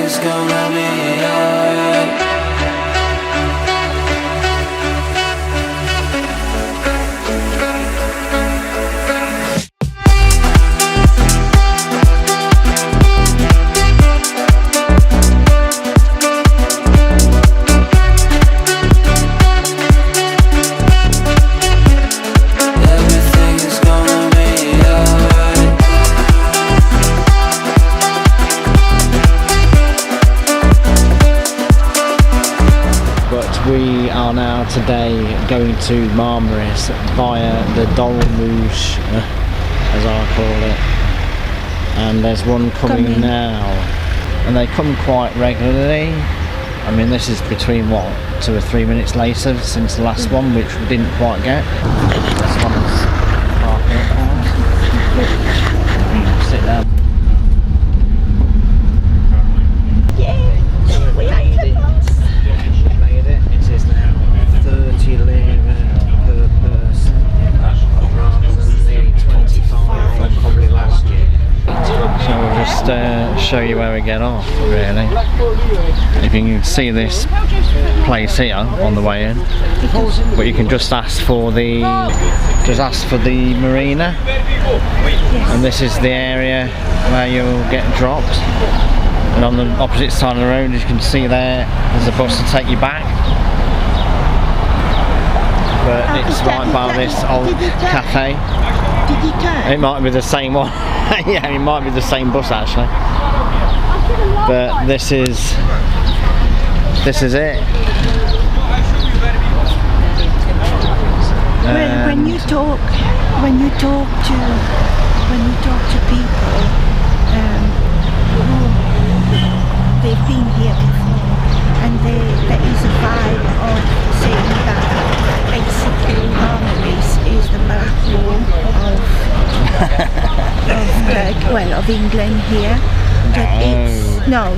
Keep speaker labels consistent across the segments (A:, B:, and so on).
A: is gonna be alright.
B: We are now today going to Marmaris via the dolmus, as I call it, and there's one coming now, and they come quite regularly. I mean, this is between what, 2 or 3 minutes later since the last one, which we didn't quite get. This one's parking up. Sit down. Show you where we get off, really. If you can see this place here on the way in, but you can just ask for the marina, and this is the area where you'll get dropped. And on the opposite side of the road, as you can see there's a bus to take you back. But it's right by this old cafe. It might be the same one. Yeah, it might be the same bus actually. But this is it.
C: When you talk to people who they've been here before, and there is a vibe of saying that basically Marmaris is the backbone of England here. No,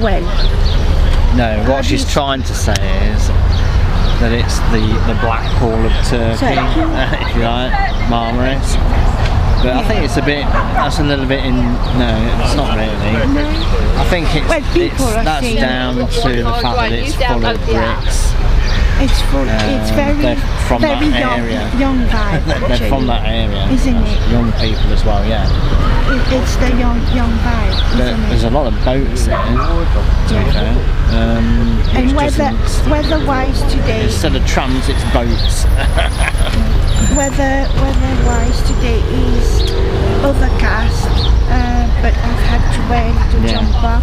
B: what she's trying to say is that it's the Blackpool of Turkey, if you like, Marmaris. But I think it's that's a little bit no, it's not really.
C: No.
B: I think that's down to the fact that it's full of bricks.
C: It's full. It's very
B: from
C: very
B: that area.
C: young vibe.
B: They're from that area,
C: isn't it?
B: Young people as well, yeah.
C: It's the young vibe.
B: There's a lot of boats here, to be fair.
C: And weather-wise today,
B: instead of trams, it's boats.
C: Weather-wise today is overcast, but I've had to wear a little jumper.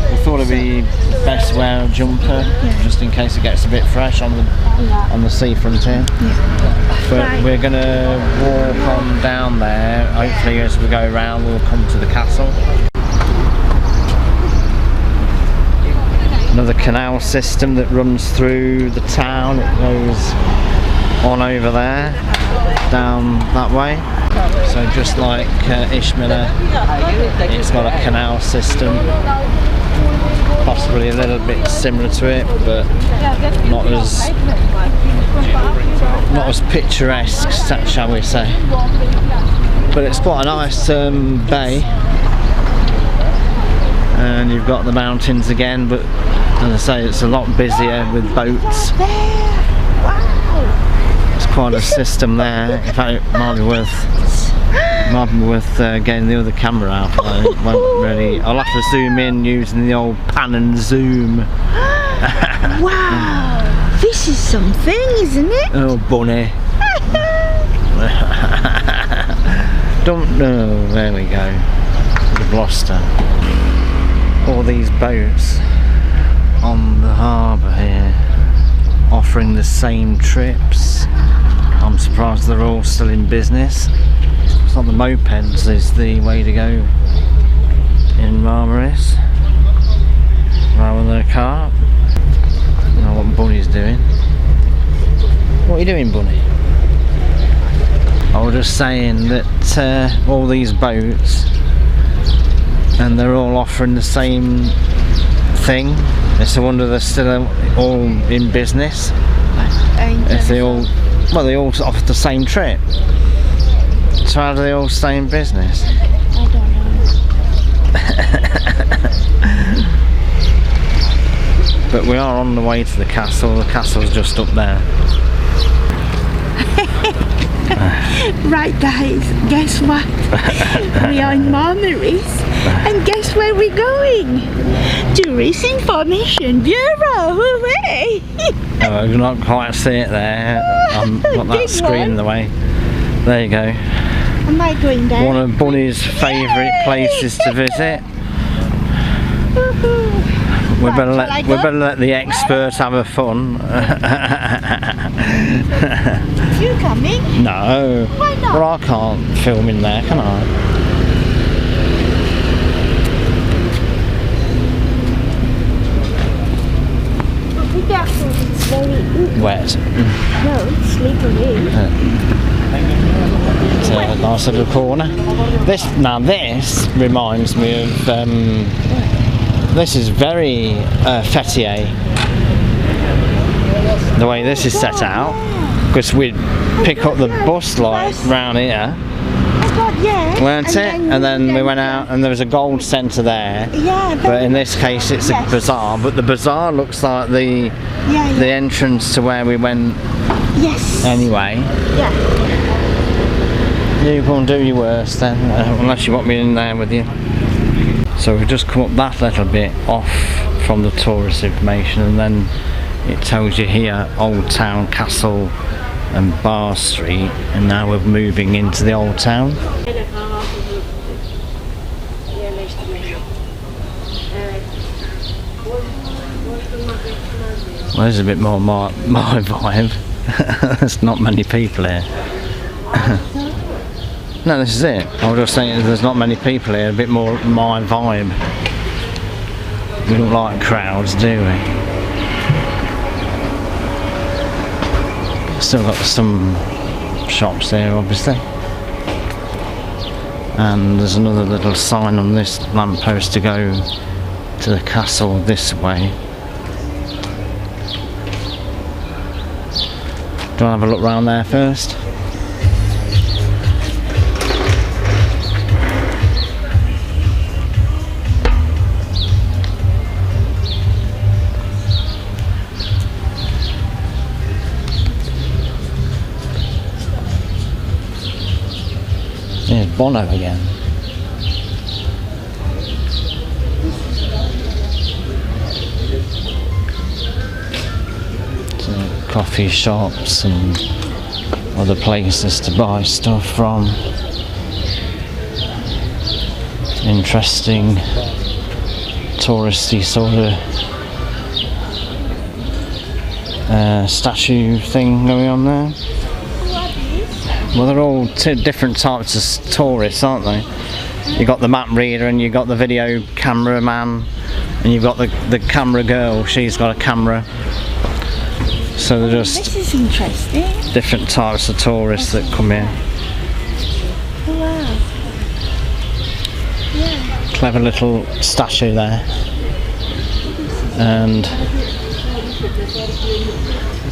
B: I thought it'd be best to wear a jumper, just in case it gets a bit fresh on the seafront here. But we're going to walk on down there. Hopefully as we go around we'll come to the castle. Another canal system that runs through the town. It goes on over there, down that way. So just like Ishmael, it's got a canal system. Possibly a little bit similar to it, but not as picturesque, shall we say. But it's quite a nice bay, and you've got the mountains again. But as I say, it's a lot busier with boats. It's quite a system there. In fact, it might be worth getting the other camera out. It won't really. I'll have to zoom in using the old pan and zoom.
C: Wow, this is something, isn't it?
B: Oh, bunny. Don't know. There we go. The Gloucester. All these boats on the harbour here, offering the same trips. I'm surprised they're all still in business. It's not the mopeds is the way to go in Marmaris, rather than a car. I don't know what Bunny's doing. What are you doing, Bunny? I was just saying that all these boats, and they're all offering the same thing. It's a wonder they're still all in business. If they all offer the same trip. So how do they all stay in business?
C: I don't know.
B: But we are on the way to the castle. The castle's just up there.
C: Right guys, guess what? We are in Marmaris, and guess where we're going? Tourist Information Bureau, hooray!
B: Oh, I cannot quite see it there. I've got that screen in the way. There you go.
C: Am I going there?
B: One of Bunny's favourite places to visit. We better let the expert have a fun.
C: You coming?
B: No.
C: Why not?
B: Well, I can't film in there, can I?
C: Be careful, it's very
B: Wet.
C: no, it's slippery.
B: It's a nice little corner. This reminds me of. This is very Fetier. The way this is set out, because we'd pick up the bus like round here,
C: Yeah.
B: weren't it? And then we went out, and there was a gold centre there.
C: Yeah.
B: But in this case, it's a bazaar. But the bazaar looks like the entrance to where we went.
C: Yes.
B: Anyway.
C: Yeah.
B: You go and do your worst then, unless you want me in there with you. So we've just come up that little bit off from the tourist information, and then it tells you here Old Town, Castle and Bar Street, and now we're moving into the Old Town. Well, there's a bit more my vibe. There's not many people here. No, this is it. I was just saying there's not many people here, a bit more my vibe. We don't like crowds, do we? Still got some shops there, obviously. And there's another little sign on this lamppost to go to the castle this way. Do you want to have a look round there first? There's Bono again. So, coffee shops and other places to buy stuff from. Interesting touristy sort of statue thing going on there. Well, they're all two different types of tourists, aren't they? You've got the map reader, and you've got the video camera man, and you've got the camera girl. She's got a camera. So they're just
C: This is interesting.
B: different types of tourists that come here.
C: Wow. Yeah.
B: Clever little statue there. And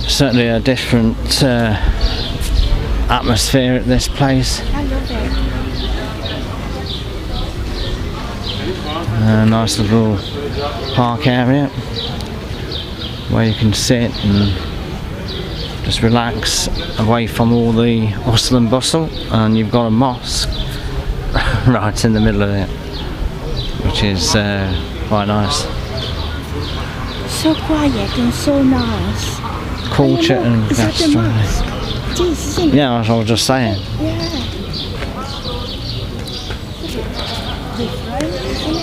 B: certainly a different atmosphere at this place.
C: I love it.
B: A nice little park area where you can sit and just relax away from all the hustle and bustle, and you've got a mosque right in the middle of it, which is quite nice.
C: So quiet and so nice.
B: Culture and
C: Is that the
B: gastronomy.
C: mosque? It is, isn't it?
B: Yeah, that's what I was just saying.
C: Yeah. Different, isn't it?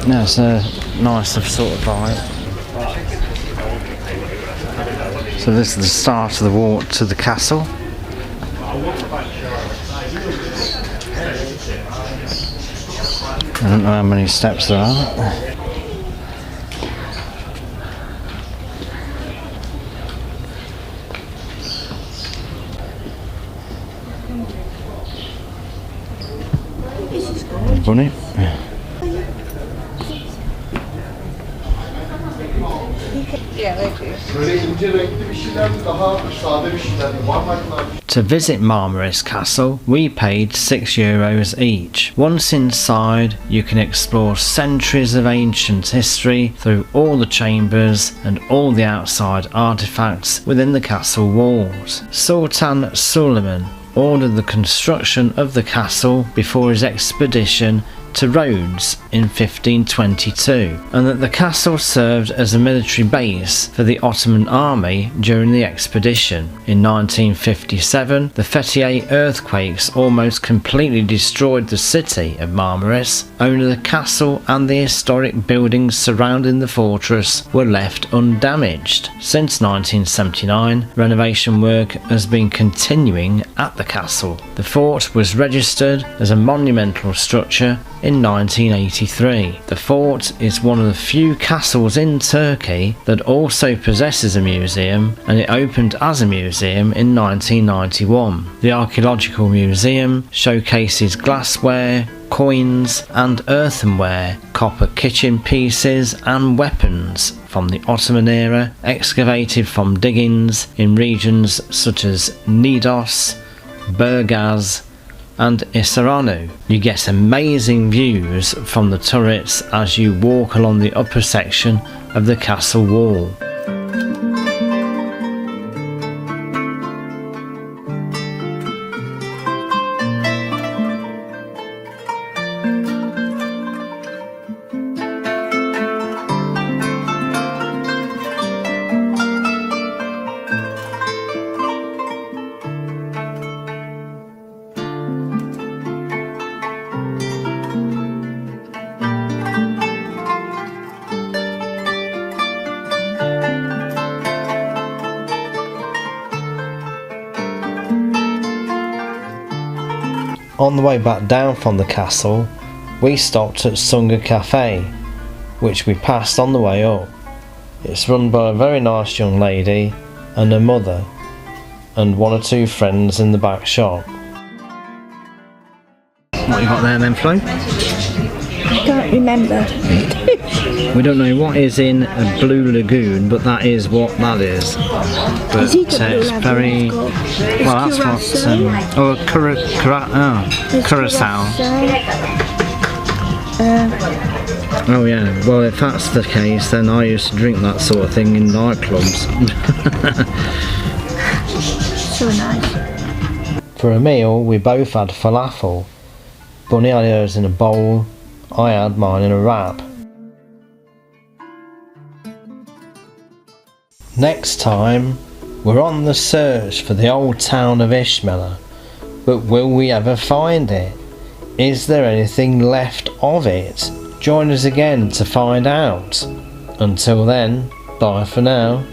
B: Yeah, it's a nice sort of vibe. So this is the start of the walk to the castle. I don't know how many steps there are. Bunny.
D: Böyle ince renkli bir şeyler mi, daha sade bir şeyler mi? Var mı?
B: To visit Marmaris Castle, we paid €6 each. Once inside, you can explore centuries of ancient history through all the chambers and all the outside artifacts within the castle walls. Sultan Suleiman ordered the construction of the castle before his expedition to Rhodes in 1522, and that the castle served as a military base for the Ottoman army during the expedition. In 1957, the Fethiye earthquakes almost completely destroyed the city of Marmaris. Only the castle and the historic buildings surrounding the fortress were left undamaged. Since 1979, renovation work has been continuing at the castle. The fort was registered as a monumental structure in 1983. The fort is one of the few castles in Turkey that also possesses a museum, and it opened as a museum in 1991. The Archaeological Museum showcases glassware, coins and earthenware, copper kitchen pieces and weapons from the Ottoman era, excavated from diggings in regions such as Knidos, Burgaz and Isaranu. You get amazing views from the turrets as you walk along the upper section of the castle wall. On the way back down from the castle, we stopped at Sunga Cafe, which we passed on the way up. It's run by a very nice young lady and her mother, and one or two friends in the back shop. What you got there then, Flo?
C: I can't remember.
B: We don't know what is in a blue lagoon, but that is what that is. But
C: Is it a blue
B: it's
C: lagoon?
B: very well. That's what. Curacao. Oh yeah. Well, if that's the case, then I used to drink that sort of thing in nightclubs.
C: So nice.
B: For a meal, we both had falafel. Bunny had hers in a bowl. I had mine in a wrap. Next time, we're on the search for the old town of Ishmael, but will we ever find it? Is there anything left of it? Join us again to find out. Until then, bye for now.